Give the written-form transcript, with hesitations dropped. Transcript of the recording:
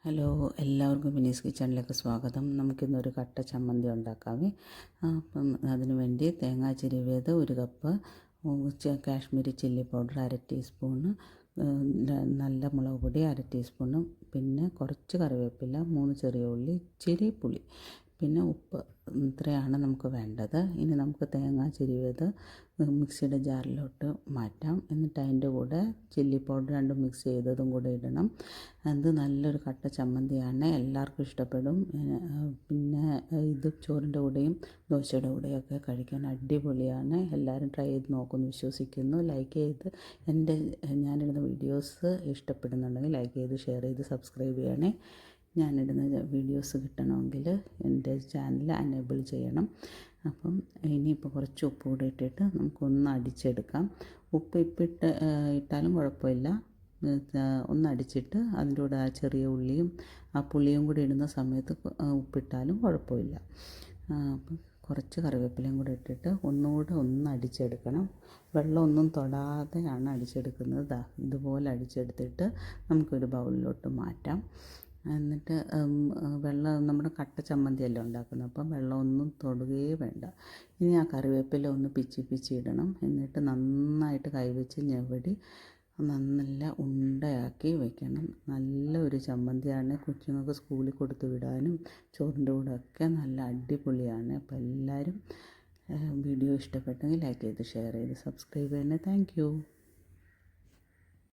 Hello, എല്ലാവർക്കും മിനീസ് കിച്ചണിലേക്ക് സ്വാഗതം. നമുക്കിന്നൊരു കട്ട ചമ്മന്തി ഉണ്ടാക്കാമേ. അപ്പം അതിന് വേണ്ടി തേങ്ങാ ചിരവിയത് 1 cup, Kashmiri chilli powder 1/2 teaspoon, നല്ല മുളക് പൊടി 1/2 ടീസ്പൂണ്, പിന്നെ കുറച്ച് കറിവേപ്പില, 3 ചെറിയ ഉള്ളി, ഇച്ചിരി പുളി, പിന്നെ ഉപ്പ്. ഇത്രയാണ് നമുക്ക് വേണ്ടത്. ഇനി നമുക്ക് തേങ്ങ ചിരവിയത് മിക്സിയുടെ ജാറിലോട്ട് മാറ്റാം. എന്നിട്ട് അതിൻ്റെ കൂടെ ചില്ലി പൗഡർ രണ്ടും മിക്സ് ചെയ്തതും കൂടെ ഇടണം. അത് നല്ലൊരു കട്ട ചമ്മന്തിയാണ്, എല്ലാവർക്കും ഇഷ്ടപ്പെടും. പിന്നെ ഇത് ചോറിൻ്റെ കൂടെയും ദോശയുടെ കൂടെയൊക്കെ കഴിക്കാൻ അടിപൊളിയാണ്. എല്ലാവരും ട്രൈ ചെയ്ത് നോക്കുമെന്ന് വിശ്വസിക്കുന്നു. ലൈക്ക് ചെയ്ത് ഞാനിടുന്ന വീഡിയോസ് ഇഷ്ടപ്പെടുന്നുണ്ടെങ്കിൽ ലൈക്ക് ചെയ്ത് ഷെയർ ചെയ്ത് സബ്സ്ക്രൈബ് ചെയ്യണേ. ഞാനിടുന്ന വീഡിയോസ് കിട്ടണമെങ്കിൽ എൻ്റെ ചാനൽ എനേബിൾ ചെയ്യണം. അപ്പം ഇനിയിപ്പോൾ കുറച്ച് ഉപ്പ് കൂടി ഇട്ടിട്ട് നമുക്കൊന്ന് അടിച്ചെടുക്കാം. ഉപ്പ് ഇട്ടാലും കുഴപ്പമില്ല. ഒന്ന് അടിച്ചിട്ട് അതിൻ്റെ കൂടെ ആ ചെറിയ ഉള്ളിയും ആ പുളിയും കൂടി ഇടുന്ന സമയത്ത് ഉപ്പിട്ടാലും കുഴപ്പമില്ല. അപ്പം കുറച്ച് കറിവേപ്പിലയും കൂടെ ഇട്ടിട്ട് ഒന്നുകൂടെ ഒന്ന് അടിച്ചെടുക്കണം. വെള്ളമൊന്നും തൊടാതെയാണ് അടിച്ചെടുക്കുന്നത്. ഇതുപോലെ അടിച്ചെടുത്തിട്ട് നമുക്കൊരു ബൗളിലോട്ട് മാറ്റാം. എന്നിട്ട് നമ്മുടെ കട്ട ചമ്മന്തിയല്ലേ ഉണ്ടാക്കുന്നത്, അപ്പം വെള്ളമൊന്നും തൊടുകയേ വേണ്ട. ഇനി ആ കറിവേപ്പില ഒന്ന് പിച്ചി ഇടണം. എന്നിട്ട് നന്നായിട്ട് കൈവച്ച് ഞെവടി നല്ല ഉണ്ടയാക്കി വെക്കണം. നല്ലൊരു ചമ്മന്തിയാണ്. കൊച്ചുങ്ങൾക്ക് സ്കൂളിൽ കൊടുത്തു വിടാനും ചോറിൻ്റെ കൂടെ ഒക്കെ നല്ല അടിപൊളിയാണ്. അപ്പോൾ എല്ലാവരും വീഡിയോ ഇഷ്ടപ്പെട്ടെങ്കിൽ ലൈക്ക് ചെയ്ത് ഷെയർ ചെയ്ത് സബ്സ്ക്രൈബ് ചെയ്യണേ. Thank you.